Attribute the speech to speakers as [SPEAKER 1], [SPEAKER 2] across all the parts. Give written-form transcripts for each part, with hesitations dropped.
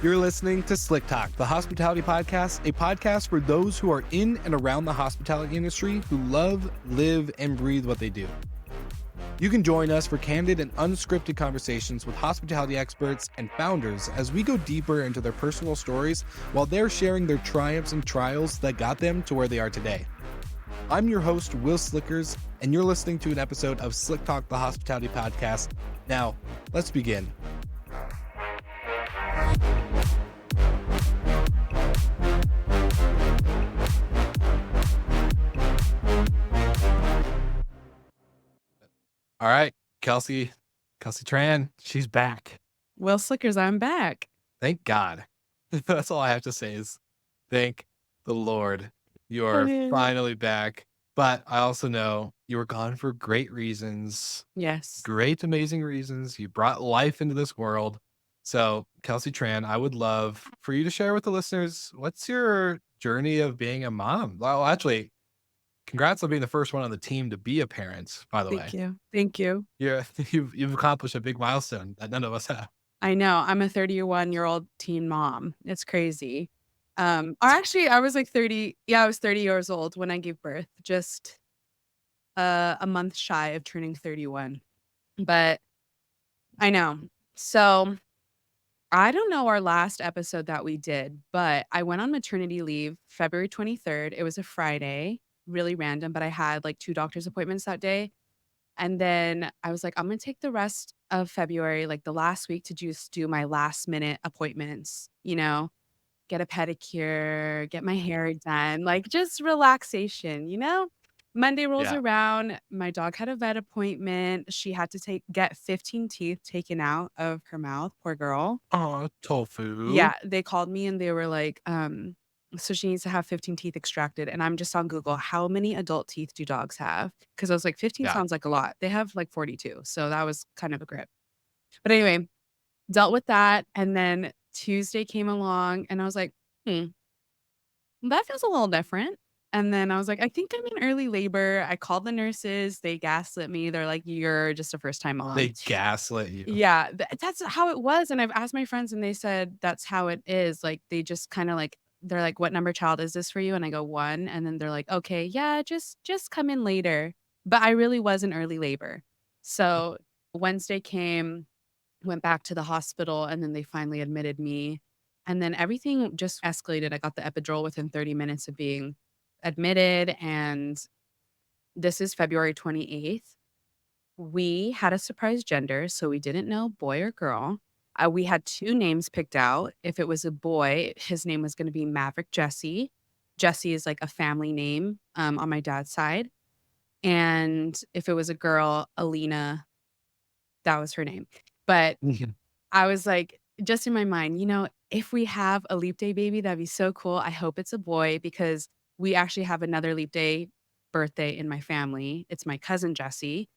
[SPEAKER 1] You're listening to Slick Talk, the hospitality podcast, a podcast for those who are in and around the hospitality industry who love, live, and breathe what they do. You can join us for candid and unscripted conversations with hospitality experts and founders as we go deeper into their personal stories while they're sharing their triumphs and trials that got them to where they are today. I'm your host, Wil Slickers, and you're listening to an episode of Slick Talk, the hospitality podcast. Now, let's begin. All right, Kelsey Tran, she's back.
[SPEAKER 2] Wil Slickers, I'm back.
[SPEAKER 1] Thank God. That's all I have to say is thank the Lord. You are finally back. But I also know you were gone for great reasons.
[SPEAKER 2] Yes.
[SPEAKER 1] Great, amazing reasons. You brought life into this world. So, Kelsey Tran, I would love for you to share with the listeners, what's your journey of being a mom? Well, actually, congrats on being the first one on the team to be a parent, by the way.
[SPEAKER 2] Thank you. Thank you.
[SPEAKER 1] Yeah, you've accomplished a big milestone that none of us have.
[SPEAKER 2] I know. I'm a 31-year-old teen mom. It's crazy. Or actually, I was like 30. Yeah, I was 30 years old when I gave birth, just a month shy of turning 31. But I know. So I don't know our last episode that we did, but I went on maternity leave February 23rd. It was a Friday, really random, but I had like 2 doctor's appointments that day. And then I was like, I'm going to take the rest of February, like the last week, to just do my last minute appointments, get a pedicure, get my hair done, like just relaxation. Monday rolls
[SPEAKER 1] Yeah.
[SPEAKER 2] around. My dog had a vet appointment. She had to get 15 teeth taken out of her mouth. Poor girl.
[SPEAKER 1] Oh, tofu.
[SPEAKER 2] Yeah, they called me and they were like, so she needs to have 15 teeth extracted. And I'm just on Google, how many adult teeth do dogs have? Because I was like, 15
[SPEAKER 1] Yeah.
[SPEAKER 2] sounds like a lot. They have like 42. So that was kind of a grip. But anyway, dealt with that. And then Tuesday came along and I was like, that feels a little different. And then I was like, I think I'm in early labor. I called the nurses. They gaslit me. They're like, you're just a first time mom.
[SPEAKER 1] They gaslit you.
[SPEAKER 2] Yeah, that's how it was. And I've asked my friends and they said that's how it is. Like they just kind of like, they're like, what number child is this for you? And I go 1. And then they're like, okay, yeah, just come in later. But I really was in early labor. So Wednesday came, went back to the hospital, and then they finally admitted me. And then everything just escalated. I got the epidural within 30 minutes of being admitted. And this is February 28th. We had a surprise gender, so we didn't know boy or girl. We had 2 names picked out. If it was a boy, his name was going to be Maverick Jesse. Jesse is like a family name on my dad's side. And if it was a girl, Alina, that was her name. But I was like, just in my mind, if we have a leap day baby, that'd be so cool. I hope it's a boy because we actually have another leap day birthday in my family. It's my cousin Jessie.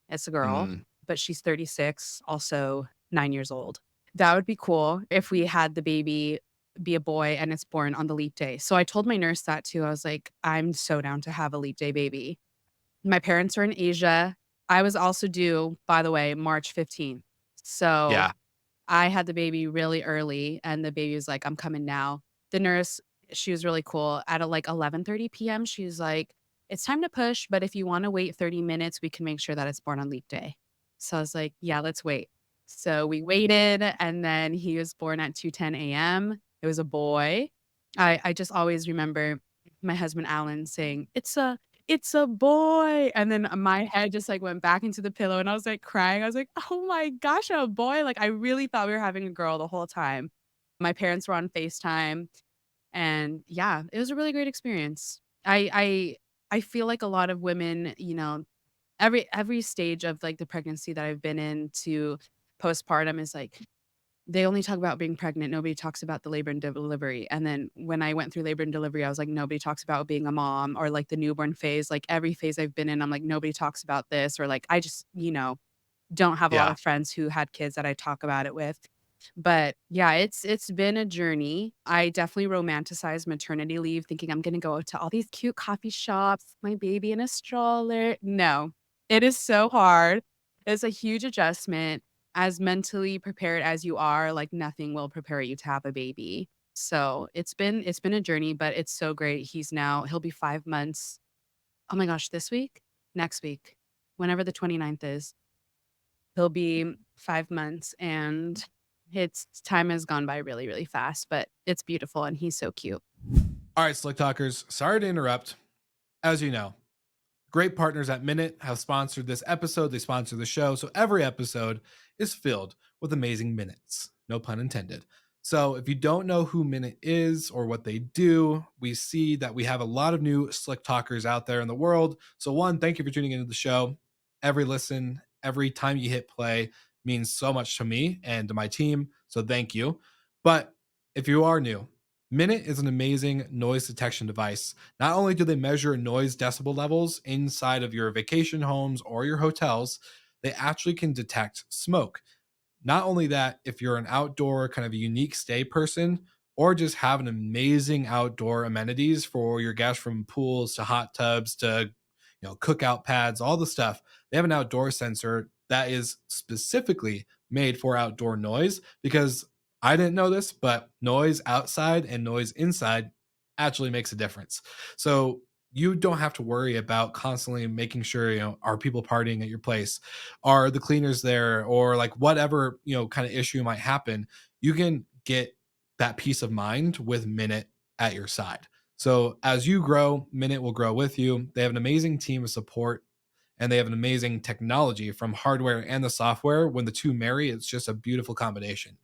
[SPEAKER 2] It's a girl, but she's 36, also 9 years old. That would be cool if we had the baby be a boy and it's born on the leap day. So I told my nurse that too. I was like, I'm so down to have a leap day baby. My parents are in Asia. I was also due, by the way, March 15th. So
[SPEAKER 1] Yeah.
[SPEAKER 2] I had the baby really early and the baby was like, I'm coming now. The nurse, she was really cool. At like 11:30 p.m., she's like, it's time to push, but if you want to wait 30 minutes, we can make sure that it's born on leap day. So I was like, yeah, let's wait. So we waited and then he was born at 2:10 a.m. It was a boy. I just always remember my husband Alan saying, it's a boy. And then my head just like went back into the pillow and I was like crying. I was like, oh my gosh, a boy. Like I really thought we were having a girl the whole time. My parents were on FaceTime and yeah, it was a really great experience. I feel like a lot of women, every stage of like the pregnancy that I've been in to postpartum is like they only talk about being pregnant. Nobody talks about the labor and delivery. And then when I went through labor and delivery, I was like, nobody talks about being a mom or like the newborn phase. Like every phase I've been in, I'm like, nobody talks about this. Or like, I just, don't have a lot of friends who had kids that I talk about it with. But yeah, it's been a journey. I definitely romanticized maternity leave, thinking I'm gonna go to all these cute coffee shops, my baby in a stroller. No, it is so hard. It's a huge adjustment. as mentally prepared as you are, like nothing will prepare you to have a baby. So it's been a journey, but it's so great. He'll be 5 months. Oh my gosh, this week? Next week, whenever the 29th is, he'll be 5 months, and it's time has gone by really, really fast, but it's beautiful and he's so cute.
[SPEAKER 1] All right, Slick Talkers, sorry to interrupt. As you know, great partners at Minute have sponsored this episode. They sponsor the show. So every episode is filled with amazing minutes. No pun intended. So if you don't know who Minute is or what they do, we see that we have a lot of new Slick Talkers out there in the world. So, one, thank you for tuning into the show. Every listen, every time you hit play means so much to me and to my team. So, thank you. But if you are new, Minute is an amazing noise detection device. Not only do they measure noise decibel levels inside of your vacation homes or your hotels, they actually can detect smoke. Not only that, if you're an outdoor kind of a unique stay person or just have an amazing outdoor amenities for your guests, from pools to hot tubs to cookout pads, all the stuff, they have an outdoor sensor that is specifically made for outdoor noise, because I didn't know this, but noise outside and noise inside actually makes a difference. So you don't have to worry about constantly making sure, are people partying at your place? Are the cleaners there? Or like whatever, kind of issue might happen, you can get that peace of mind with Minute at your side. So as you grow, Minute will grow with you. They have an amazing team of support, and they have an amazing technology from hardware and the software. When the two marry, it's just a beautiful combination.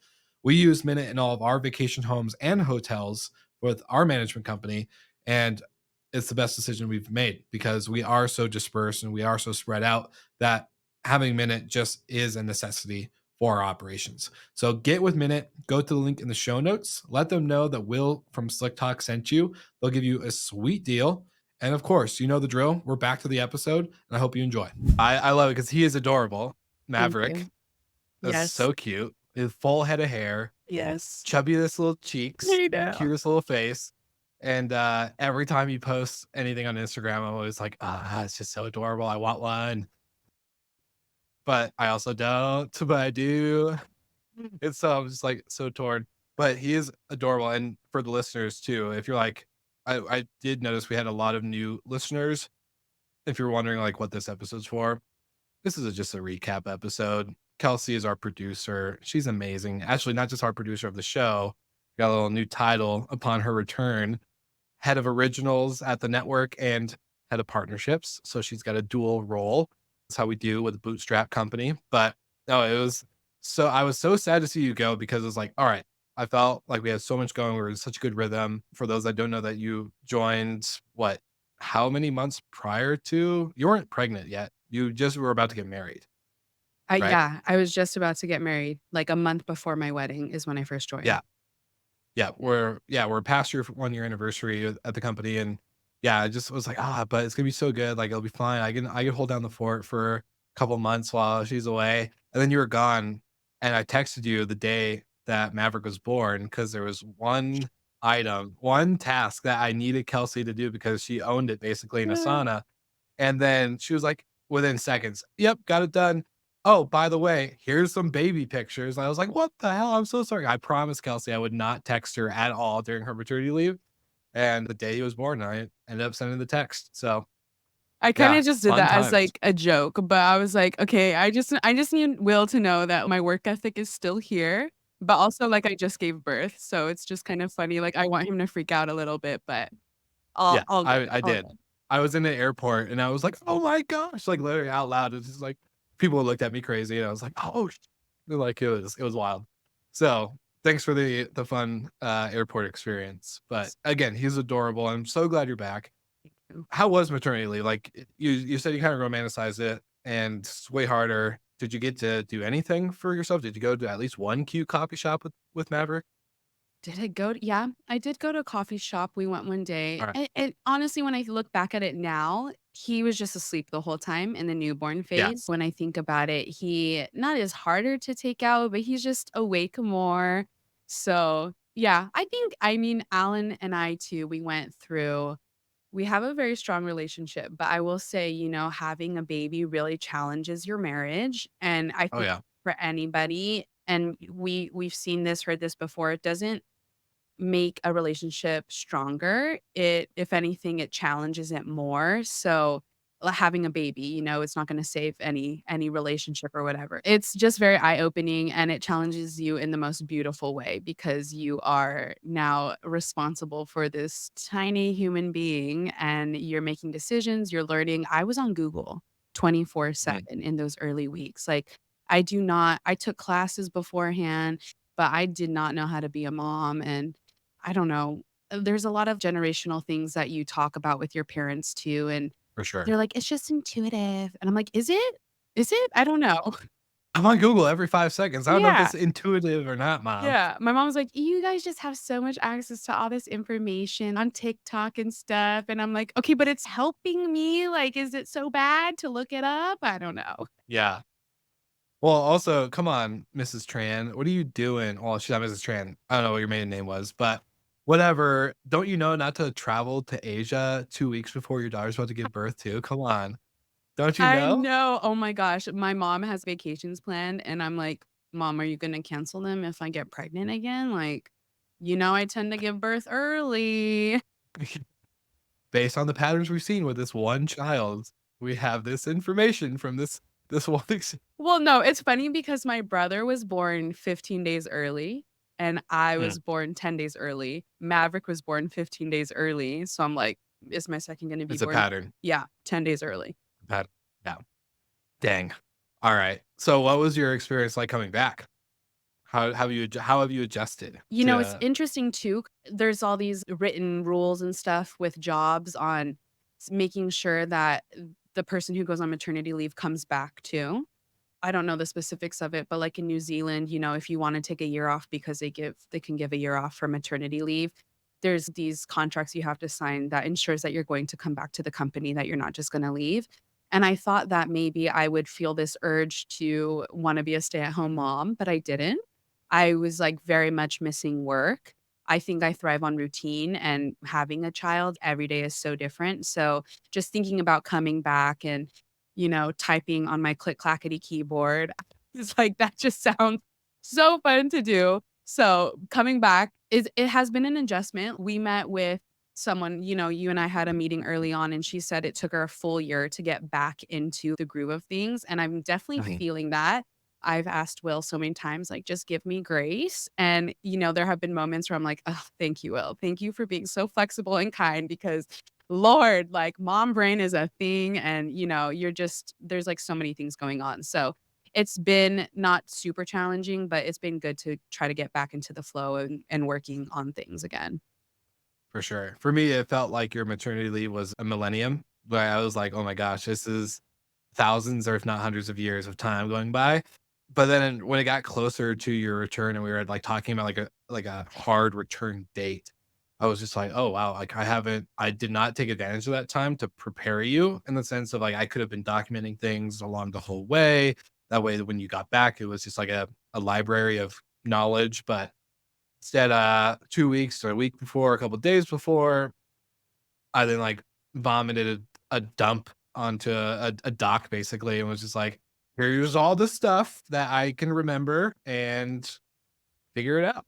[SPEAKER 1] We use Minute in all of our vacation homes and hotels with our management company, and it's the best decision we've made because we are so dispersed and we are so spread out that having Minute just is a necessity for our operations. So get with Minute, go to the link in the show notes, let them know that Will from Slick Talk sent you. They'll give you a sweet deal. And of course, you know the drill. We're back to the episode, and I hope you enjoy. I love it because he is adorable.
[SPEAKER 2] Thank
[SPEAKER 1] Maverick
[SPEAKER 2] you.
[SPEAKER 1] is
[SPEAKER 2] Yes.
[SPEAKER 1] so cute. His full head of hair,
[SPEAKER 2] Yes.
[SPEAKER 1] chubbiest little cheeks,
[SPEAKER 2] I know.
[SPEAKER 1] cutest little face. And every time you post anything on Instagram, I'm always like, it's just so adorable. I want one. But I also don't, but I do. It's so I'm just like so torn. But he is adorable. And for the listeners too, if you're like, I did notice we had a lot of new listeners. If you're wondering like what this episode's for, this is just a recap episode. Kelsey is our producer. She's amazing. Actually, not just our producer of the show, got a little new title upon her return, head of originals at the network and head of partnerships. So she's got a dual role. That's how we do with a bootstrap company. But no, it was so I was so sad to see you go, because it's like, all right, I felt like we had so much going. We were in such a good rhythm. For those that don't know, that you joined how many months prior to, you weren't pregnant yet. You just were about to get married, right?
[SPEAKER 2] Yeah, I was just about to get married, like a month before my wedding is when I first joined.
[SPEAKER 1] Yeah. We're past your 1 year anniversary at the company, and I just was like, but it's gonna be so good. Like it'll be fine. I can hold down the fort for a couple months while she's away. And then you were gone, and I texted you the day that Maverick was born because there was one task that I needed Kelsey to do because she owned it basically in
[SPEAKER 2] Yeah.
[SPEAKER 1] Asana. And then she was like, within seconds, "Yep, got it done. Oh, by the way, here's some baby pictures." I was like, "What the hell? I'm so sorry." I promised Kelsey I would not text her at all during her maternity leave. And the day he was born, I ended up sending the text. So
[SPEAKER 2] I kinda
[SPEAKER 1] yeah,
[SPEAKER 2] just did
[SPEAKER 1] fun
[SPEAKER 2] that as,
[SPEAKER 1] times.
[SPEAKER 2] like, a joke, but I was like, "Okay, I just need Will to know that my work ethic is still here, but also, like, I just gave birth, so it's just kind of funny, like, I want him to freak out a little bit, but
[SPEAKER 1] Yeah,
[SPEAKER 2] all good,
[SPEAKER 1] I
[SPEAKER 2] all
[SPEAKER 1] did.
[SPEAKER 2] good."
[SPEAKER 1] I was in the airport and I was like, "Oh my gosh," like literally out loud. It's just like people looked at me crazy and I was like, "Oh," like it was wild. So thanks for the fun airport experience. But again, he's adorable. I'm so glad you're back. How was maternity leave? Like you said, you kind of romanticized it, and it's way harder. Did you get to do anything for yourself? Did you go to at least one cute coffee shop with Maverick?
[SPEAKER 2] Did I go to Yeah, I did go to a coffee shop, we went one day,
[SPEAKER 1] All right.
[SPEAKER 2] and honestly, when I look back at it now, he was just asleep the whole time in the newborn
[SPEAKER 1] Yeah.
[SPEAKER 2] phase. When I think about it, he not as harder to take out, but he's just awake more. So, yeah, I mean, Alan and I too, we have a very strong relationship, but I will say, having a baby really challenges your marriage, and I
[SPEAKER 1] Oh
[SPEAKER 2] think
[SPEAKER 1] yeah.
[SPEAKER 2] for anybody. And we've seen this, heard this before. It doesn't make a relationship stronger. It, if anything, it challenges it more. So having a baby, it's not going to save any relationship or whatever. It's just very eye-opening, and it challenges you in the most beautiful way because you are now responsible for this tiny human being and you're making decisions, you're learning. I was on Google
[SPEAKER 1] Mhm.
[SPEAKER 2] 24/7 in those early weeks. Like I took classes beforehand, but I did not know how to be a mom. And I don't know. There's a lot of generational things that you talk about with your parents too, and
[SPEAKER 1] For sure.
[SPEAKER 2] they're like, "It's just intuitive." And I'm like, "Is it? Is it? I don't know."
[SPEAKER 1] I'm on Google every 5 seconds. I don't know if
[SPEAKER 2] Yeah.
[SPEAKER 1] it's intuitive or not, mom.
[SPEAKER 2] Yeah. My mom was like, "You guys just have so much access to all this information on TikTok and stuff." And I'm like, "Okay, but it's helping me. Like, is it so bad to look it up? I don't know."
[SPEAKER 1] Yeah. Well, also, come on, Mrs. Tran, what are you doing? Well, she's not Mrs. Tran. I don't know what your maiden name was, but whatever. Don't you know not to travel to Asia 2 weeks before your daughter's about to give birth to? Come on. Don't you
[SPEAKER 2] I
[SPEAKER 1] know?
[SPEAKER 2] know. Oh my gosh. My mom has vacations planned, and I'm like, "Mom, are you gonna cancel them if I get pregnant again? Like, I tend to give birth early."
[SPEAKER 1] Based on the patterns we've seen with this one child, we have this information from this one ex.
[SPEAKER 2] Well, no, it's funny because my brother was born 15 days early, and I
[SPEAKER 1] Mm,
[SPEAKER 2] was born 10 days early. Maverick was born 15 days early, so I'm like, "Is my second gonna be
[SPEAKER 1] it's a
[SPEAKER 2] born?"
[SPEAKER 1] pattern.
[SPEAKER 2] Yeah, 10 days early.
[SPEAKER 1] Pat yeah. Dang. Alright. So what was your experience like coming back? How have you adjusted
[SPEAKER 2] It's
[SPEAKER 1] to
[SPEAKER 2] interesting too. There's all these written rules and stuff with jobs on making sure that the person who goes on maternity leave comes back too. I don't know the specifics of it, but like in New Zealand, if you want to take a year off because they can give a year off for maternity leave, there's these contracts you have to sign that ensures that you're going to come back to the company, that you're not just going to leave. And I thought that maybe I would feel this urge to want to be a stay-at-home mom, but I didn't. I was like very much missing work. I think I thrive on routine, and having a child every day is so different. So just thinking about coming back and typing on my click clackety keyboard. It's like that just sounds so fun to do. So coming back is it has been an adjustment. We met with someone, you and I had a meeting early on, and she said it took her a full year to get back into the groove of things. And I'm definitely
[SPEAKER 1] Mhm.
[SPEAKER 2] feeling that. I've asked Will so many times, like, just give me grace. And, there have been moments where I'm like, oh, thank you, Will. Thank you for being so flexible and kind because Lord, like mom brain is a thing, and you're just there's like so many things going on. So it's been not super challenging, but it's been good to try to get back into the flow and working on things again.
[SPEAKER 1] For sure. For me, it felt like your maternity leave was a millennium, but I was like, "Oh my gosh, this is thousands or if not hundreds of years of time going by." But then when it got closer to your return and we were, like, talking about, like a hard return date, I was just like, "Oh, wow." Like, I did not take advantage of that time to prepare you in the sense of, like, I could have been documenting things along the whole way. That way, when you got back, it was just like a library of knowledge, but instead, 2 weeks or a week before, a couple days before, I then, like, vomited a dump onto a dock basically and was just like, "Here's all the stuff that I can remember and figure it out."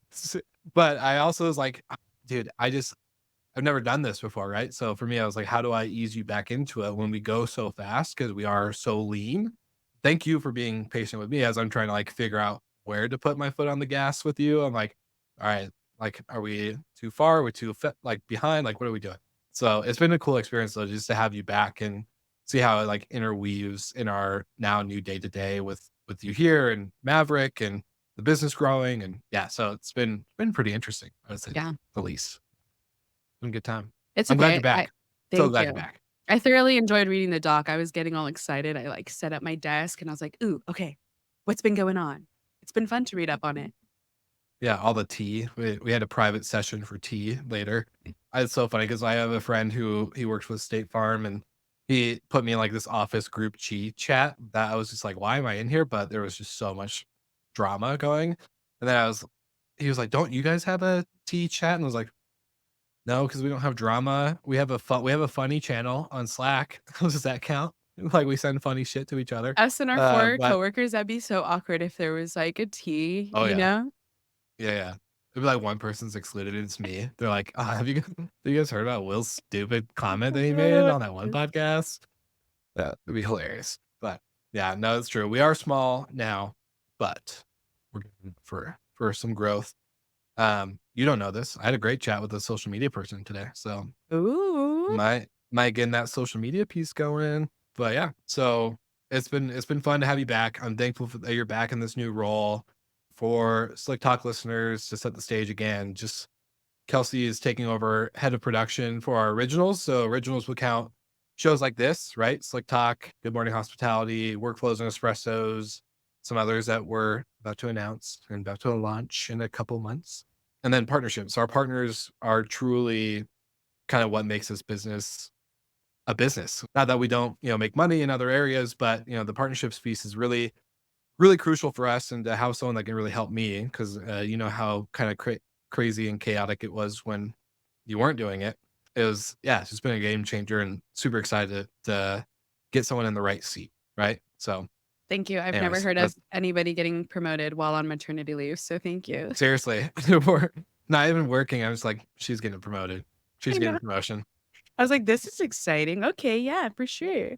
[SPEAKER 1] But I also was like, Dude, I've never done this before, right?" So for me, I was like, "How do I ease you back into it when we go so fast because we are so lean?" Thank you for being patient with me as I'm trying to, like, figure out where to put my foot on the gas with you. I'm like, "Alright, like, are we too far? Are we too like, behind? Like, what are we doing?" So, it's been a cool experience, though, just to have you back and see how it, like, interweaves in our now new day-to-day with you here and Maverick and the business growing, and yeah, so it's been pretty interesting, I would say,
[SPEAKER 2] Yeah.
[SPEAKER 1] the least. Been a good time.
[SPEAKER 2] It's
[SPEAKER 1] I'm glad you're
[SPEAKER 2] okay. I
[SPEAKER 1] back. So
[SPEAKER 2] Thank
[SPEAKER 1] glad you're
[SPEAKER 2] you.
[SPEAKER 1] back.
[SPEAKER 2] I thoroughly enjoyed reading the doc. I was getting all excited. I like set up my desk and I was like, "Ooh, okay. What's been going on?" It's been fun to read up on it.
[SPEAKER 1] Yeah, all the tea. We had a private session for tea later. It's so funny because I have a friend who he works with State Farm, and he put me in, like, this office group chat that I was just like, "Why am I in here?" But there was just so much drama going, and then he was like, "Don't you guys have a tea chat?" And I was like, "No, because we don't have drama. We have a funny channel on Slack." Does that count? Like we send funny shit to each other.
[SPEAKER 2] Us and our 4
[SPEAKER 1] But
[SPEAKER 2] coworkers, that'd be so awkward if there was, like, a tea,
[SPEAKER 1] oh
[SPEAKER 2] you
[SPEAKER 1] yeah.
[SPEAKER 2] know?
[SPEAKER 1] Yeah, yeah. It'd be like one person's excluded, it's me. They're like, have you guys heard about Will's stupid comment that he made on that one podcast? That would be hilarious. But yeah, no, it's true. We are small now, but we're going for some growth. You don't know this. I had a great chat with a social media person today. So
[SPEAKER 2] Ooh.
[SPEAKER 1] might getting that social media piece going. But yeah, so it's been fun to have you back. I'm thankful that you're back in this new role. For Slick Talk listeners, to set the stage again, just Kelsey is taking over head of production for our originals. So originals would count shows like this, right? Slick Talk, Good Morning Hospitality, Workflows and Espressos, some others that we're about to announce and about to launch in a couple months. And then partnerships. Our partners are truly kind of what makes this business a business. Not that we don't, make money in other areas, but the partnerships piece is really, really crucial for us and to have someone that can really help me because you know how kind of crazy and chaotic it was when you weren't doing it. It was, yeah, it's just been a game changer and super excited to get someone in the right seat. Right. So,
[SPEAKER 2] Thank you. I've never
[SPEAKER 1] anyways,
[SPEAKER 2] heard of
[SPEAKER 1] that's
[SPEAKER 2] anybody getting promoted while on maternity leave, so thank you.
[SPEAKER 1] seriously, we're not even working. I was like, she's getting promoted.
[SPEAKER 2] I
[SPEAKER 1] She's getting
[SPEAKER 2] know.
[SPEAKER 1] a promotion.
[SPEAKER 2] I was like, "This is exciting. Okay, yeah, for sure.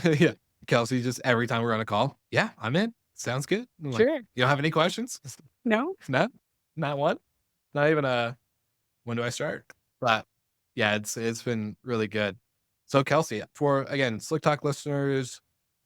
[SPEAKER 1] Yeah. Kelsey, just every time we're on a call, yeah, I'm in. Sounds good. I'm like,
[SPEAKER 2] Sure.
[SPEAKER 1] you don't have any questions?
[SPEAKER 2] No?
[SPEAKER 1] No, not one. Not even a when do I start? But yeah, it's been really good. So Kelsey, for again, Slick Talk listeners,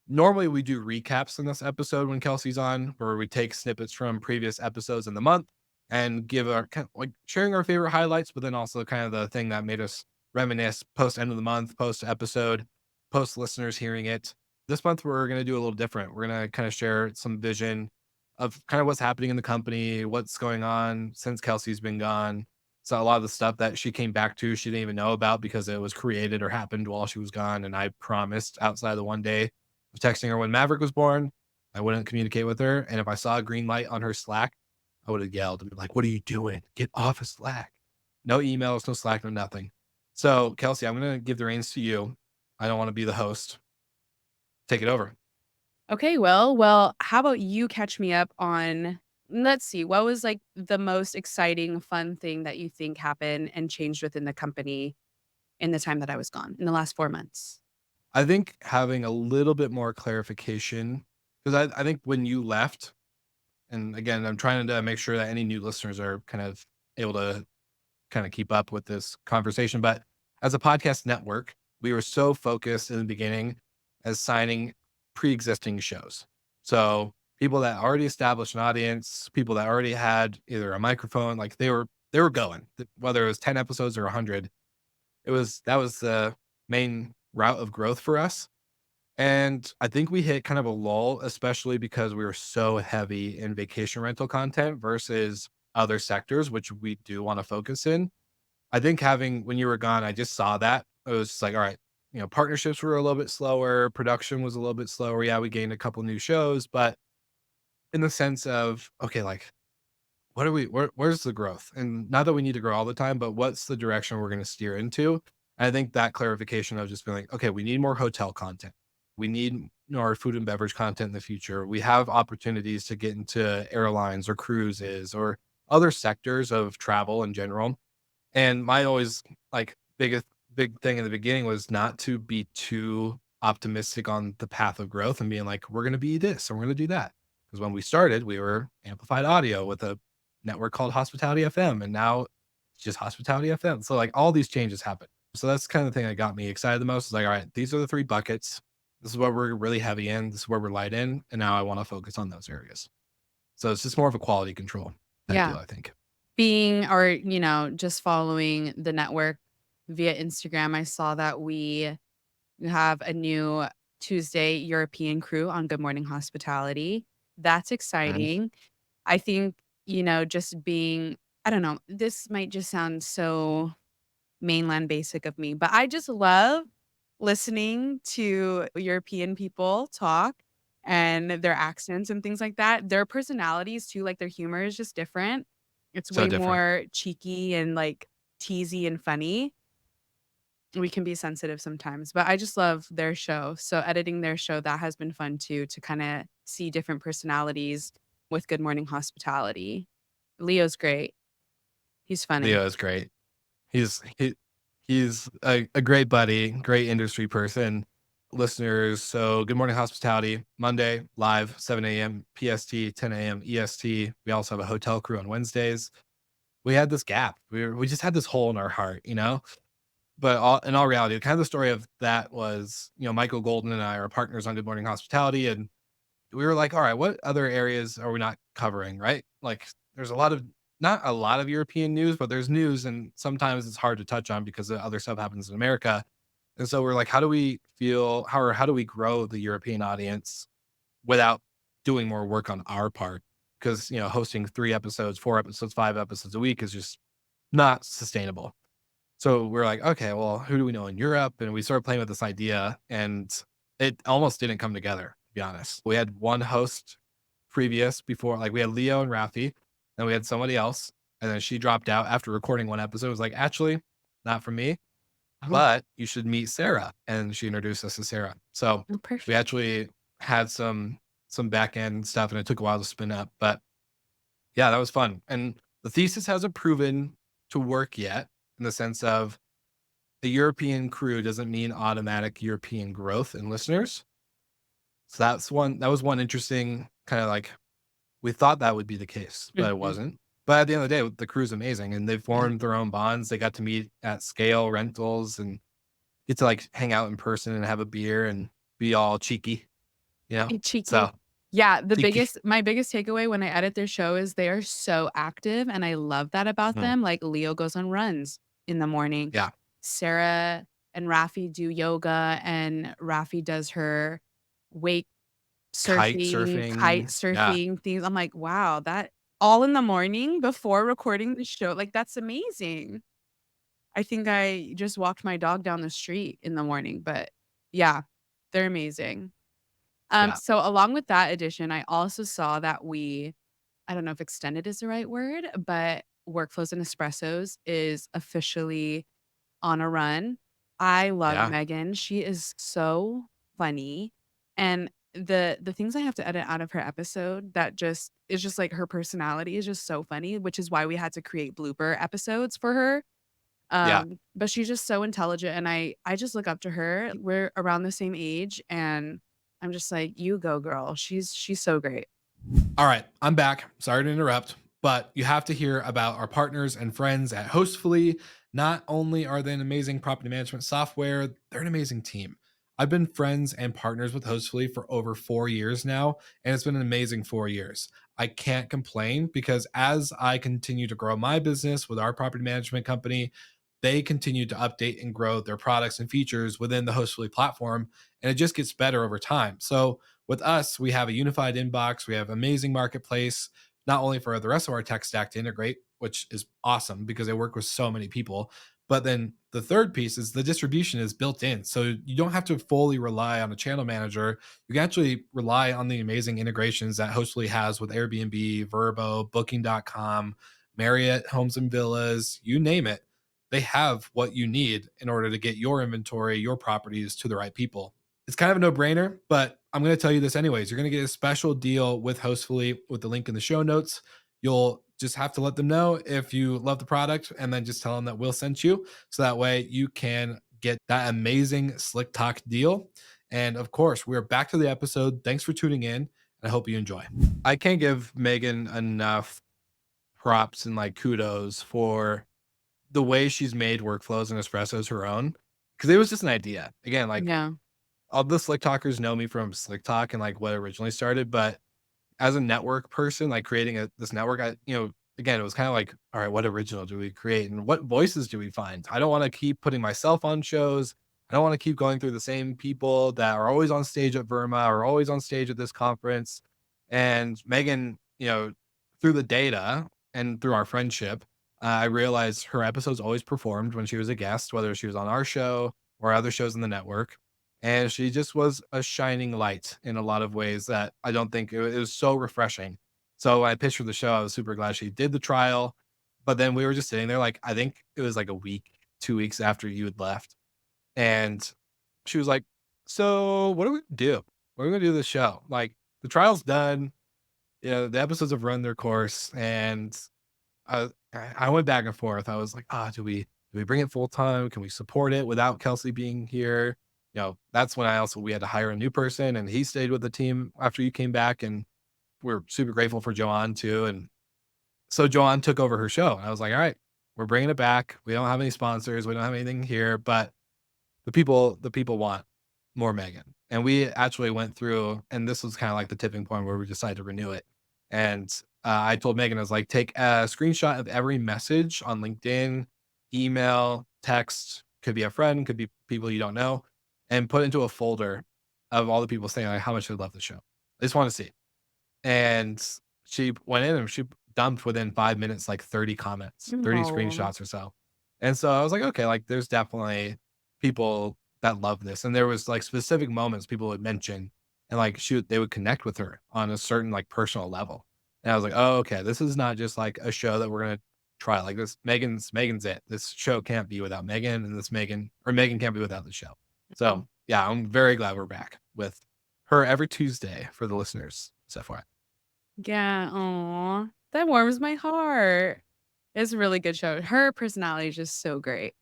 [SPEAKER 1] normally we do recaps in this episode when Kelsey's on, where we take snippets from previous episodes in the month and give our kind of like sharing our favorite highlights, but then also kind of the thing that made us reminisce post end of the month, post episode, post listeners hearing it. This month we're gonna do a little different. We're gonna kind of share some vision of kind of what's happening in the company, what's going on since Kelsey's been gone. So a lot of the stuff that she came back to, she didn't even know about because it was created or happened while she was gone. And I promised outside of the one day of texting her when Maverick was born, I wouldn't communicate with her. And if I saw a green light on her Slack, I would have yelled and be like, "What are you doing? Get off of Slack." No emails, no Slack, no nothing. So Kelsey, I'm going to give the reins to you. I don't want to be the host. Take it over.
[SPEAKER 2] Okay, well, how about you catch me up on let's see, what was, like, the most exciting, fun thing that you think happened and changed within the company in the time that I was gone, in the last 4 months?
[SPEAKER 1] I think having a little bit more clarification, because I think when you left, and again, I'm trying to make sure that any new listeners are kind of able to kind of keep up with this conversation. But as a podcast network, we were so focused in the beginning as signing pre-existing shows. So people that already established an audience, people that already had either a microphone, like they were going, whether it was 10 episodes or 100. That was the main route of growth for us. And I think we hit kind of a lull, especially because we were so heavy in vacation rental content versus other sectors, which we do want to focus in. I think having when you were gone, I just saw that. It was just like, all right, partnerships were a little bit slower, production was a little bit slower. Yeah, we gained a couple new shows, but in the sense of, okay, like what are where's the growth? And not that we need to grow all the time, but what's the direction we're going to steer into? I think that clarification of just being like, okay, we need more hotel content. We need our food and beverage content in the future. We have opportunities to get into airlines or cruises or other sectors of travel in general. And my always like big thing in the beginning was not to be too optimistic on the path of growth and being like, we're going to be this and we're going to do that. Because when we started, we were amplified audio with a network called Hospitality FM, and now it's just Hospitality FM. So like all these changes happen. So that's kind of the thing that got me excited the most. Is like, all right, these are the three buckets. This is what we're really heavy in. This is where we're light in, and now I want to focus on those areas. So it's just more of a quality control type
[SPEAKER 2] Yeah.
[SPEAKER 1] deal, I think.
[SPEAKER 2] Being or, just following the network via Instagram, I saw that we have a new Tuesday European crew on Good Morning Hospitality. That's
[SPEAKER 1] Nice.
[SPEAKER 2] exciting. I think, just being I don't know, this might just sound so mainland basic of me, but I just love listening to European people talk and their accents and things like that. Their personalities too, like their humor is just different. It's
[SPEAKER 1] So
[SPEAKER 2] way
[SPEAKER 1] different.
[SPEAKER 2] more cheeky and like teasy and funny. we can be sensitive sometimes, but I just love their show. So editing their show, that has been fun too, to kinda see different personalities with Good Morning Hospitality. Leo's great. He's funny.
[SPEAKER 1] Leo is great. He's a great buddy, great industry person. Listeners, so Good Morning Hospitality, Monday, live, 7 a.m. PST, 10 a.m. EST. We also have a hotel crew on Wednesdays. We had this gap. We just had this hole in our heart, you know? But in all reality, kind of the story of that was, Michael Golden and I are partners on Good Morning Hospitality, and we were like, all right, what other areas are we not covering, right? Like, there's not a lot of European news, but there's news, and sometimes it's hard to touch on because the other stuff happens in America. And so we're like, how do we grow the European audience without doing more work on our part? Because, hosting 3 episodes, 4 episodes, 5 episodes a week is just not sustainable. So we're like, okay, well, who do we know in Europe? And we started playing with this idea, and it almost didn't come together, to be honest. We had one host previous before, like we had Leo and Rafi, then we had somebody else, and then she dropped out after recording one episode. It was like, actually, not for me,
[SPEAKER 2] Oh,
[SPEAKER 1] but you should meet Sarah. And she introduced us to Sarah. So
[SPEAKER 2] oh,
[SPEAKER 1] we
[SPEAKER 2] perfect.
[SPEAKER 1] actually had some back end stuff, and it took a while to spin up. But yeah, that was fun. And the thesis hasn't proven to work yet in the sense of the European crew doesn't mean automatic European growth in listeners. So that was one interesting kind of like we thought that would be the case, but it
[SPEAKER 2] Mhm.
[SPEAKER 1] wasn't. But at the end of the day, the crew's amazing and they
[SPEAKER 2] Yeah.
[SPEAKER 1] formed their own bonds. They got to meet at scale rentals and get to like hang out in person and have a beer and be all cheeky, you know?
[SPEAKER 2] Hey, cheeky.
[SPEAKER 1] So
[SPEAKER 2] Yeah,
[SPEAKER 1] cheeky.
[SPEAKER 2] my biggest takeaway when I edit their show is they are so active, and I love that about
[SPEAKER 1] Mhm.
[SPEAKER 2] them. Like, Leo goes on runs in the morning.
[SPEAKER 1] Yeah.
[SPEAKER 2] Sarah and Rafi do yoga, and Rafi does her wake
[SPEAKER 1] Kite
[SPEAKER 2] surfing, kite
[SPEAKER 1] surfing. Yeah.
[SPEAKER 2] surfing things. I'm like, "Wow, that all in the morning before recording the show, like, that's amazing." I think I just walked my dog down the street in the morning, but yeah, they're amazing.
[SPEAKER 1] Yeah.
[SPEAKER 2] So along with that addition, I also saw that I don't know if extended is the right word, but Workflows and Espressos is officially on a run. I love
[SPEAKER 1] Yeah.
[SPEAKER 2] Meghan. She is so funny. And the things I have to edit out of her episode that just is just like her personality is just so funny, which is why we had to create blooper episodes for her.
[SPEAKER 1] Yeah.
[SPEAKER 2] But she's just so intelligent and I just look up to her. We're around the same age and I'm just like, "You go, girl." She's so great.
[SPEAKER 1] All right, I'm back. Sorry to interrupt, but you have to hear about our partners and friends at Hostfully. Not only are they an amazing property management software, they're an amazing team. I've been friends and partners with Hostfully for over 4 years now, and it's been an amazing 4 years. I can't complain because as I continue to grow my business with our property management company, they continue to update and grow their products and features within the Hostfully platform, and it just gets better over time. So, with us, we have a unified inbox. We have amazing marketplace, not only for the rest of our tech stack to integrate, which is awesome because I work with so many people. But then the third piece is the distribution is built in. So you don't have to fully rely on a channel manager. You can actually rely on the amazing integrations that Hostfully has with Airbnb, Verbo, Booking.com, Marriott, Homes and Villas, you name it. They have what you need in order to get your inventory, your properties to the right people. It's kind of a no-brainer, but I'm going to tell you this anyways. You're going to get a special deal with Hostfully with the link in the show notes. You'll just have to let them know if you love the product and then just tell them that Will sent you. So that way you can get that amazing Slick Talk deal. And of course, we're back to the episode. Thanks for tuning in. And I hope you enjoy. I can't give Megan enough props and like kudos for the way she's made workflows and espressos her own. Cause it was just an idea. Again, like
[SPEAKER 2] Yeah.
[SPEAKER 1] all the Slick Talkers know me from Slick Talk and like what originally started, but as a network person, like creating this network, again, it was kind of like, all right, what original do we create and what voices do we find? I don't want to keep putting myself on shows. I don't want to keep going through the same people that are always on stage at Verma or always on stage at this conference. And Megan, through the data and through our friendship, I realized her episodes always performed when she was a guest, whether she was on our show or other shows in the network. And she just was a shining light in a lot of ways that I don't think it was so refreshing. So when I pitched her the show, I was super glad she did the trial. But then we were just sitting there, like, I think it was like a week, 2 weeks after you had left. And she was like, so what are we gonna do? What are we gonna do this show? Like the trial's done, the episodes have run their course. And I went back and forth. I was like, do we bring it full time? Can we support it without Kelsey being here? That's when we had to hire a new person, and he stayed with the team after you came back, and we're super grateful for Joanne too. And so Joanne took over her show. And I was like, all right, we're bringing it back. We don't have any sponsors. We don't have anything here, but the people want more Meghan. And we actually went through, and this was kind of like the tipping point where we decided to renew it. And I told Meghan, I was like, take a screenshot of every message on LinkedIn, email, text, could be a friend, could be people you don't know, and put it into a folder of all the people saying like how much they love the show. I just want to see. And she went in and she dumped within 5 minutes, like 30 comments, 30
[SPEAKER 2] Oh,
[SPEAKER 1] screenshots or so. And so I was like, okay, like there's definitely people that love this. And there was like specific moments people would mention, and like they would connect with her on a certain like personal level. And I was like, oh, okay, this is not just like a show that we're gonna try. Like this Megan's it. This show can't be without Meghan, and Meghan can't be without the show.
[SPEAKER 2] oh,
[SPEAKER 1] So yeah, I'm very glad we're back with her every Tuesday for the listeners so far.
[SPEAKER 2] yeah. Oh, that warms my heart. It's a really good show. Her personality is just so great.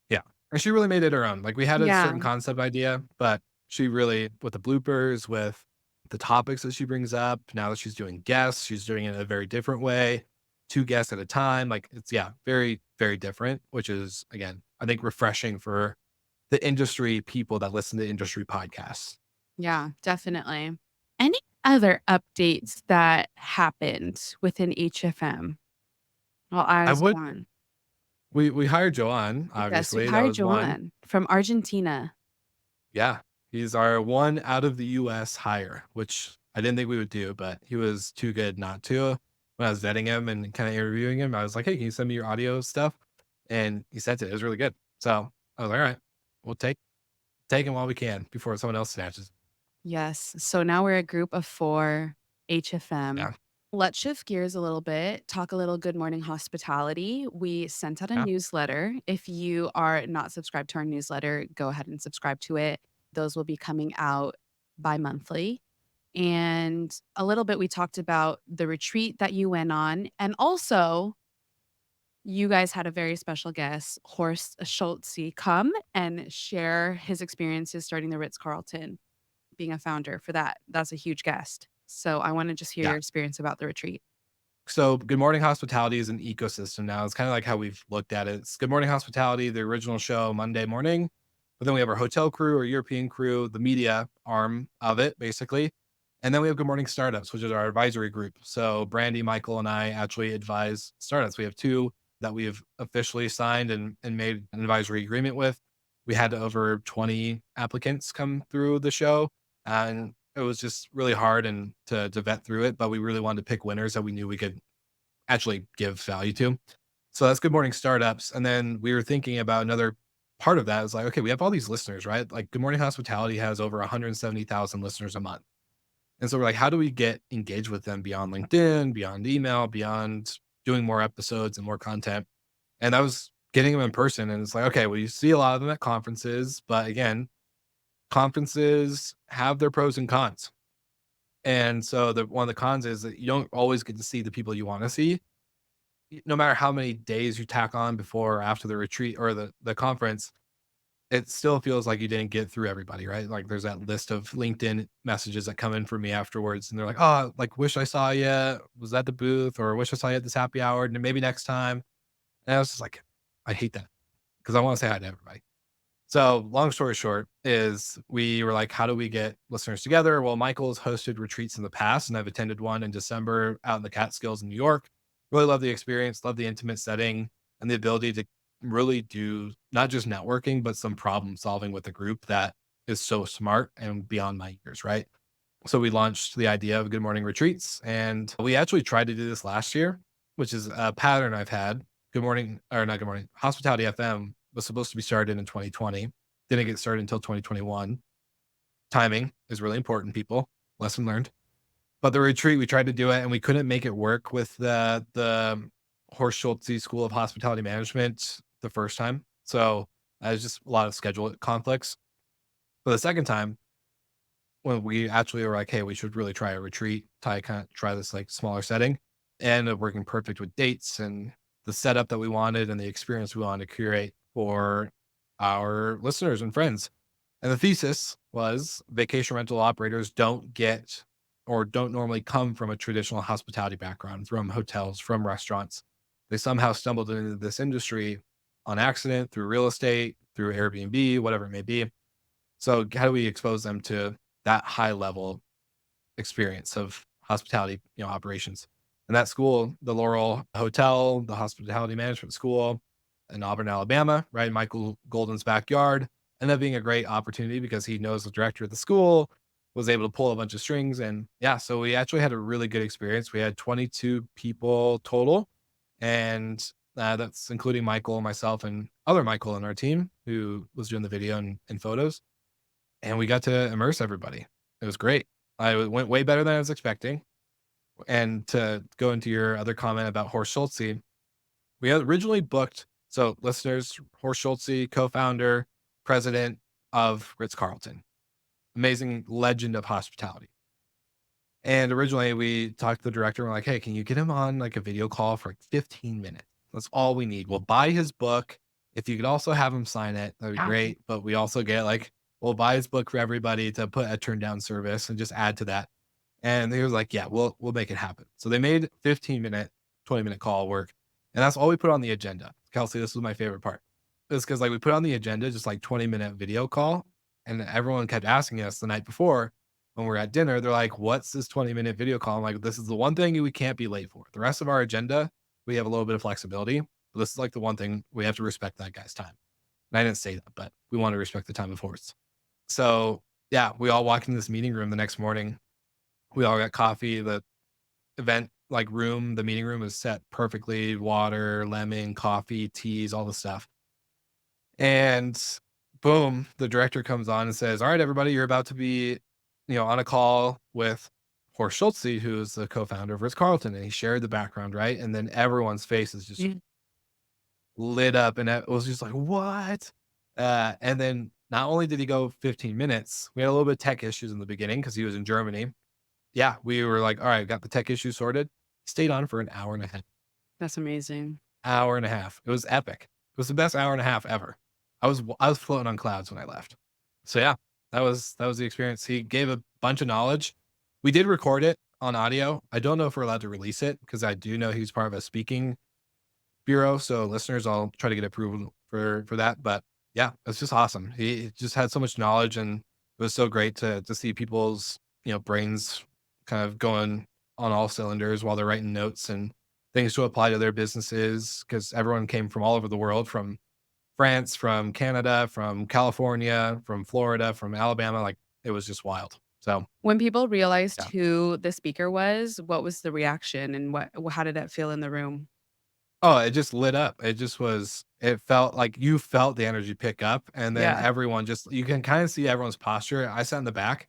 [SPEAKER 1] Yeah, and she really made it her own. Like, we had a
[SPEAKER 2] Yeah.
[SPEAKER 1] certain concept idea, but she really with the bloopers, with the topics that she brings up, now that she's doing guests, she's doing it in a very different way, 2 guests at a time, like, it's yeah, very, very different, which is, again, I think refreshing for the industry people that listen to industry podcasts.
[SPEAKER 2] Yeah, definitely. Any other updates that happened within HFM while I
[SPEAKER 1] I
[SPEAKER 2] was
[SPEAKER 1] would
[SPEAKER 2] gone?
[SPEAKER 1] we hired Joanne,
[SPEAKER 2] Yes, we
[SPEAKER 1] obviously, that
[SPEAKER 2] hired
[SPEAKER 1] was one.
[SPEAKER 2] Joanne from Argentina.
[SPEAKER 1] Yeah, he's our one out of the US hire, which I didn't think we would do, but he was too good not to. When I was vetting him and kinda interviewing him, I was like, "Hey, can you send me your audio stuff?" And he sent it. It was really good. So, I was like, "Alright, we'll take him while we can before someone else snatches."
[SPEAKER 2] Yes. So now we're a group of 4 HFM.
[SPEAKER 1] Yeah,
[SPEAKER 2] Let's shift gears a little bit, talk a little Good Morning Hospitality. We sent out a
[SPEAKER 1] yeah,
[SPEAKER 2] newsletter. If you are not subscribed to our newsletter, go ahead and subscribe to it. Those will be coming out bi-monthly. And a little bit, we talked about the retreat that you went on. And also, you guys had a very special guest, Horst Schulze, come and share his experiences starting the Ritz Carlton, being a founder for that. That's a huge guest. So I want to just hear
[SPEAKER 1] yeah.
[SPEAKER 2] your experience about the retreat.
[SPEAKER 1] So, Good Morning Hospitality is an ecosystem now. It's kinda like how we've looked at it. It's Good Morning Hospitality, the original show, Monday morning, but then we have our hotel crew, our European crew, the media arm of it, basically, and then we have Good Morning Startups, which is our advisory group. So, Brandy, Michael, and I actually advise startups. We have 2 that we have officially signed and made an advisory agreement with. We had over 20 applicants come through the show, and it was just really hard and to vet through it, but we really wanted to pick winners that we knew we could actually give value to. So that's Good Morning Startups. And then we were thinking about another part of that is like, okay, we have all these listeners, right? Like Good Morning Hospitality has over 170,000 listeners a month. And so we're like, how do we get engaged with them beyond LinkedIn, beyond email, beyond doing more episodes and more content? And that was getting them in person. And it's like, okay, well, you see a lot of them at conferences, but again, conferences have their pros and cons. And so one of the cons is that you don't always get to see the people you want to see. No matter how many days you tack on before or after the retreat or the conference, it still feels like you didn't get through everybody, right? Like there's that list of LinkedIn messages that come in for me afterwards, and they're like, "Oh, like wish I saw you. Was at the booth, or wish I saw you at this happy hour, and maybe next time." And I was just like, I hate that because I want to say hi to everybody. So long story short is we were like, how do we get listeners together? Well, Michael's hosted retreats in the past, and I've attended one in December out in the Catskills in New York. Really love the experience, love the intimate setting and the ability to really do not just networking, but some problem solving with a group that is so smart and beyond my years, right? So we launched the idea of Good Morning Retreats, and we actually tried to do this last year, which is a pattern I've had. Good Morning, or not Good Morning, Hospitality FM was supposed to be started in 2020. Didn't get started until 2021. Timing is really important, people. Lesson learned. But the retreat, we tried to do it and we couldn't make it work with the Horst Schulze School of Hospitality Management the first time. So was just a lot of schedule conflicts. But the second time, when we actually were like, hey, we should really try a retreat, try this like smaller setting, and it working perfect with dates and the setup that we wanted and the experience we wanted to curate for our listeners and friends. And the thesis was vacation rental operators don't get or don't normally come from a traditional hospitality background, from hotels, from restaurants. They somehow stumbled into this industry on accident through real estate, through Airbnb, whatever it may be. So how do we expose them to that high level experience of hospitality, operations? And that school, the Laurel Hotel, the Hospitality Management School in Auburn, Alabama, right? Michael Golden's backyard, ended up being a great opportunity because he knows the director of the school, was able to pull a bunch of strings. And yeah, so we actually had a really good experience. We had 22 people total. And that's including Michael, myself, and other Michael in our team who was doing the video and photos. And we got to immerse everybody. It was great. It went way better than I was expecting. And to go into your other comment about Horst Schulze, we had originally booked, so listeners, Horst Schulze, co-founder, president of Ritz Carlton, amazing legend of hospitality. And originally we talked to the director. We're like, hey, can you get him on like a video call for like 15 minutes? That's all we need. We'll buy his book. If you could also have him sign it, that'd be great. But we also get like, we'll buy his book for everybody to put a turn down service and just add to that. And he was like, yeah, we'll make it happen. So they made 15-minute, 20-minute call work. And that's all we put on the agenda. Kelsey, this was my favorite part. It's because like we put on the agenda just like 20-minute video call. And everyone kept asking us the night before when we're at dinner, they're like, what's this 20-minute video call? I'm like, this is the one thing we can't be late for. The rest of our agenda, we have a little bit of flexibility. But this is like the one thing we have to respect that guy's time. And I didn't say that, but we want to respect the time of Horst. So yeah, we all walked in this meeting room the next morning. We all got coffee. The event like room, the meeting room was set perfectly, water, lemon, coffee, teas, all the stuff. And boom, the director comes on and says, all right, everybody, you're about to be, on a call with Horst Schulze, who's the co-founder of Ritz Carlton. And he shared the background, right? And then everyone's faces just lit up and it was just like, what? And then not only did he go 15 minutes, we had a little bit of tech issues in the beginning because he was in Germany. Yeah, we were like, all right, got the tech issue sorted. Stayed on for an hour and a half.
[SPEAKER 2] That's amazing.
[SPEAKER 1] Hour and a half. It was epic. It was the best hour and a half ever. I was floating on clouds when I left. So yeah, that was the experience. He gave a bunch of knowledge. We did record it on audio. I don't know if we're allowed to release it because I do know he's part of a speaking bureau. So listeners, I'll try to get approval for that. But yeah, it's just awesome. He just had so much knowledge and it was so great to see people's, brains kind of going on all cylinders while they're writing notes and things to apply to their businesses because everyone came from all over the world, from France, from Canada, from California, from Florida, from Alabama. Like it was just wild. So
[SPEAKER 2] When people realized
[SPEAKER 1] yeah.
[SPEAKER 2] who the speaker was, what was the reaction and how did that feel in the room?
[SPEAKER 1] Oh, it just lit up. It felt like you felt the energy pick up and then
[SPEAKER 2] Yeah.
[SPEAKER 1] everyone just, you can kind of see everyone's posture. I sat in the back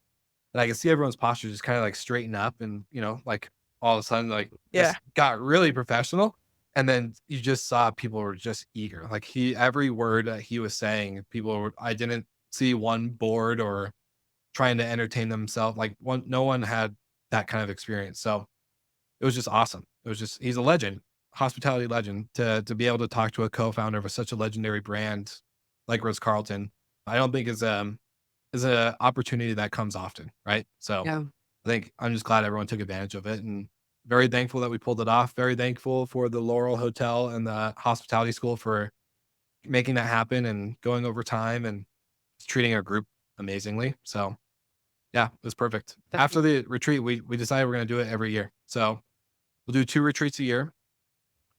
[SPEAKER 1] and I could see everyone's posture just kind of like straighten up and, like all of a sudden, like
[SPEAKER 2] Yeah.
[SPEAKER 1] just got really professional. And then you just saw people were just eager. Like every word that he was saying, I didn't see one bored or trying to entertain themselves. Like no one had that kind of experience. So it was just awesome. He's a legend, hospitality legend to be able to talk to a co-founder of such a legendary brand like Ritz Carlton. I don't think is a opportunity that comes often, right? So
[SPEAKER 2] Yeah.
[SPEAKER 1] I think I'm just glad everyone took advantage of it and very thankful that we pulled it off. Very thankful for the Laurel Hotel and the hospitality school for making that happen and going over time and treating our group amazingly. So yeah, it was perfect.
[SPEAKER 2] That's
[SPEAKER 1] After the retreat, we decided we're going to do it every year. So we'll do 2 retreats a year.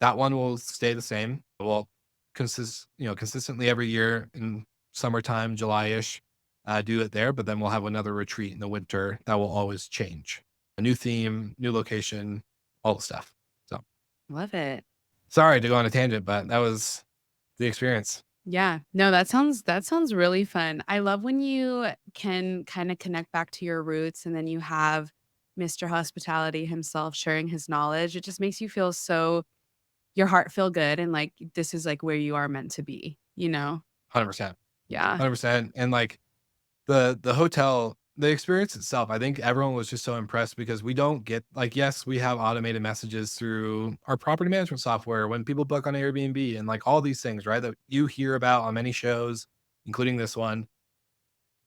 [SPEAKER 1] That one will stay the same. We'll consistently every year in summertime, July-ish, do it there, but then we'll have another retreat in the winter that will always change. A new theme, new location, all the stuff. So
[SPEAKER 2] love it.
[SPEAKER 1] sorry to go on a tangent, but that was the experience.
[SPEAKER 2] Yeah. No, that sounds really fun. I love when you can kind of connect back to your roots and then you have Mr. Hospitality himself sharing his knowledge. It just makes you feel so your heart feel good and like this is like where you are meant to be, you know?
[SPEAKER 1] 100%.
[SPEAKER 2] Yeah.
[SPEAKER 1] 100%. And like the hotel, the experience itself, I think everyone was just so impressed because we don't get like, yes, we have automated messages through our property management software when people book on Airbnb and like all these things, right? That you hear about on many shows, including this one.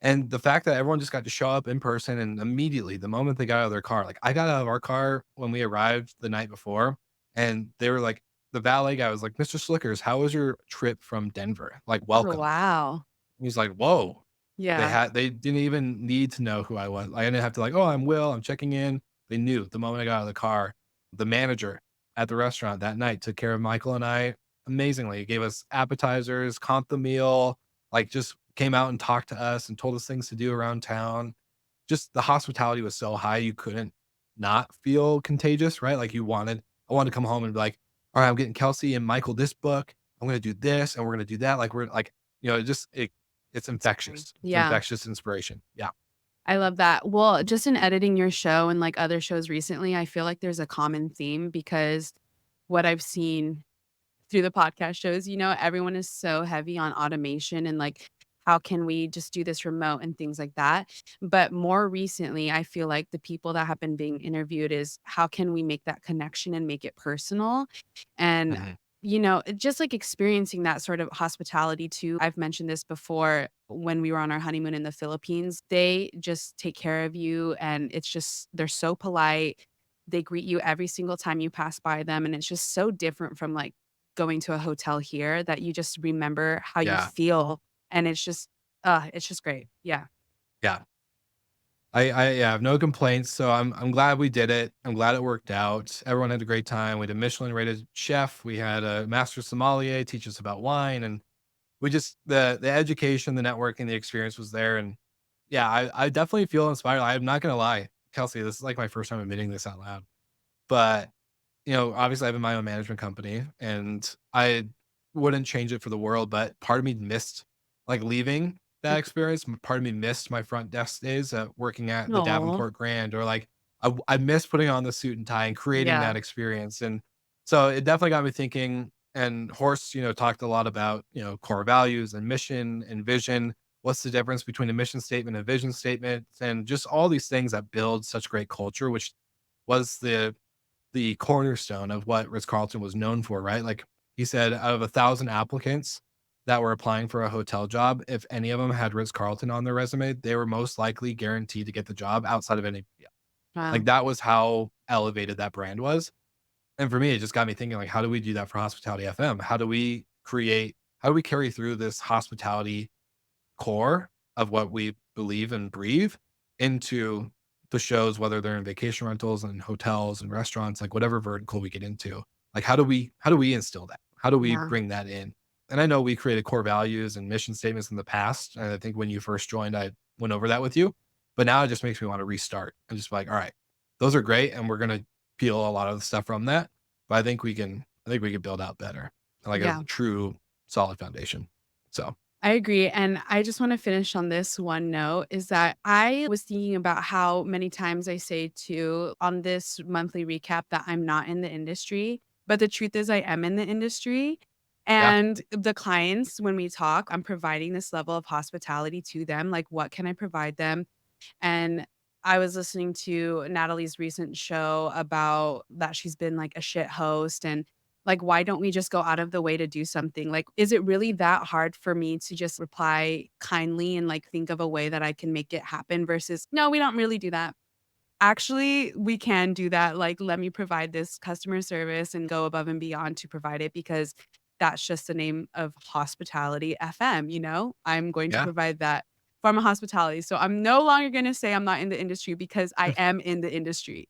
[SPEAKER 1] And the fact that everyone just got to show up in person and immediately the moment they got out of their car, like I got out of our car when we arrived the night before and they were like, the valet guy was like, Mr. Slickers, how was your trip from Denver? Like,
[SPEAKER 2] Oh,
[SPEAKER 1] welcome.
[SPEAKER 2] wow.
[SPEAKER 1] He's like, whoa.
[SPEAKER 2] Yeah.
[SPEAKER 1] They didn't even need to know who I was. I didn't have to like, "Oh, I'm Will, I'm checking in." They knew the moment I got out of the car. The manager at the restaurant that night took care of Michael and I amazingly. He gave us appetizers, comped the meal, like, just came out and talked to us and told us things to do around town. Just the hospitality was so high, you couldn't not feel contagious, right? Like, I wanted to come home and be like, "Alright, I'm getting Kelsey and Michael this book. I'm gonna do this, and we're gonna do that." Like, we're like, it's
[SPEAKER 2] Right.
[SPEAKER 1] infectious. It's
[SPEAKER 2] Yeah.
[SPEAKER 1] infectious inspiration. Yeah.
[SPEAKER 2] I love that. Well, just in editing your show and like other shows recently, I feel like there's a common theme because what I've seen through the podcast shows, everyone is so heavy on automation and like, how can we just do this remote and things like that. But more recently, I feel like the people that have been being interviewed is how can we make that connection and make it personal? And,
[SPEAKER 1] Mhm.
[SPEAKER 2] just like experiencing that sort of hospitality too. I've mentioned this before when we were on our honeymoon in the Philippines. They just take care of you and it's just, they're so polite. They greet you every single time you pass by them. And it's just so different from like going to a hotel here that you just remember how you
[SPEAKER 1] Yeah.
[SPEAKER 2] feel, and it's just great. Yeah.
[SPEAKER 1] Yeah. I have no complaints, so I'm glad we did it. I'm glad it worked out. Everyone had a great time. We had a Michelin rated chef. We had a master sommelier teach us about wine, and we just the education, the networking, the experience was there. And yeah, I definitely feel inspired. I'm not gonna lie, Kelsey, this is like my first time admitting this out loud. But obviously I have my own management company and I wouldn't change it for the world, but part of me missed like leaving that experience. Part of me missed my front desk days working at the
[SPEAKER 2] Oh,
[SPEAKER 1] Davenport Grand, or like I miss putting on the suit and tie and creating
[SPEAKER 2] yeah.
[SPEAKER 1] that experience. And so it definitely got me thinking. And Horst, talked a lot about, core values and mission and vision. What's the difference between a mission statement and a vision statement? And just all these things that build such great culture, which was the cornerstone of what Ritz Carlton was known for, right? Like he said, out of 1,000 applicants that were applying for a hotel job, if any of them had Ritz Carlton on their resume, they were most likely guaranteed to get the job outside of any. Like
[SPEAKER 2] Wow.
[SPEAKER 1] that was how elevated that brand was. And for me, it just got me thinking, like, how do we do that for Hospitality FM? How do we carry through this hospitality core of what we believe and breathe into the shows, whether they're in vacation rentals and hotels and restaurants, like whatever vertical we get into. Like how do we instill that? How do we
[SPEAKER 2] Yeah.
[SPEAKER 1] bring that in? And I know we created core values and mission statements in the past. And I think when you first joined, I went over that with you. But now it just makes me want to restart and just be like, all right, those are great. And we're gonna peel a lot of the stuff from that. But I think we can build out better, like a
[SPEAKER 2] Yeah.
[SPEAKER 1] true solid foundation. So
[SPEAKER 2] I agree. And I just want to finish on this one note is that I was thinking about how many times I say to on this monthly recap that I'm not in the industry. But the truth is, I am in the industry.
[SPEAKER 1] yeah,
[SPEAKER 2] And the clients, when we talk, I'm providing this level of hospitality to them. Like, what can I provide them? And I was listening to Natalie's recent show about that she's been like a shit host and like, why don't we just go out of the way to do something? Like, is it really that hard for me to just reply kindly and like think of a way that I can make it happen versus, no, we don't really do that. Actually, we can do that. Like, let me provide this customer service and go above and beyond to provide it because that's just the name of hospitality FM. I'm going to
[SPEAKER 1] yeah.
[SPEAKER 2] provide that form of hospitality. So I'm no longer going to say I'm not in the industry because I am in the industry.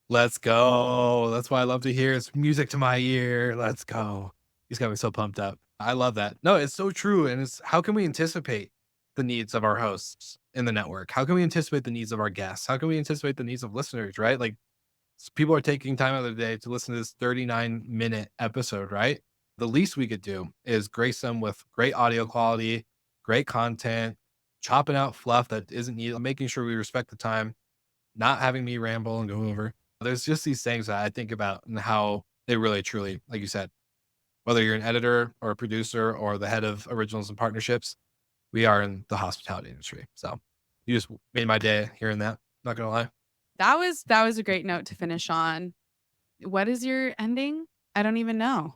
[SPEAKER 1] Let's go. That's why I love to hear. It's music to my ear. Let's go. He's got me so pumped up. I love that. No, it's so true. And it's how can we anticipate the needs of our hosts in the network? How can we anticipate the needs of our guests? How can we anticipate the needs of listeners, right? Like people are taking time out of their day to listen to this 39-minute episode, right? The least we could do is grace them with great audio quality, great content, chopping out fluff that isn't needed, making sure we respect the time, not having me ramble and go over. There's just these things that I think about and how they really truly, like you said, Whether you're an editor or a producer or the head of originals and partnerships, we are in the hospitality industry. So you just made my day hearing that. Not gonna lie.
[SPEAKER 2] That was a great note to finish on. What is your ending? I don't even know.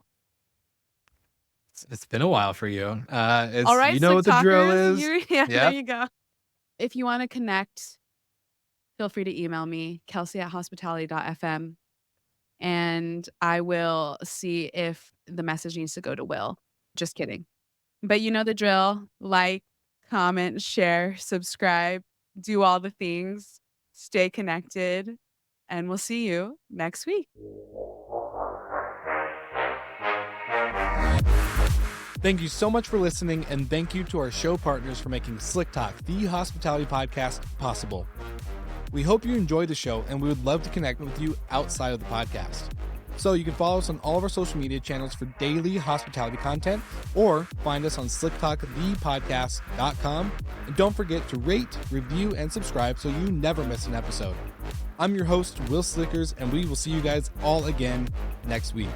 [SPEAKER 1] It's been a while for you.
[SPEAKER 2] All
[SPEAKER 1] It's
[SPEAKER 2] right,
[SPEAKER 1] you know
[SPEAKER 2] Slick
[SPEAKER 1] what the drill
[SPEAKER 2] Talkers.
[SPEAKER 1] is.
[SPEAKER 2] Yeah, there
[SPEAKER 1] Yeah.
[SPEAKER 2] you go. If you want to connect, feel free to email me, kelsey@hospitality.fm, and I will see if the message needs to go to Will. Just kidding. But you know the drill. Like, comment, share, subscribe, do all the things. Stay connected, and we'll see you next week.
[SPEAKER 1] Thank you so much for listening, and thank you to our show partners for making Slick Talk, the hospitality podcast, possible. We hope you enjoyed the show, and we would love to connect with you outside of the podcast. So you can follow us on all of our social media channels for daily hospitality content, or find us on slicktalkthepodcast.com. And don't forget to rate, review, and subscribe so you never miss an episode. I'm your host, Wil Slickers, and we will see you guys all again next week.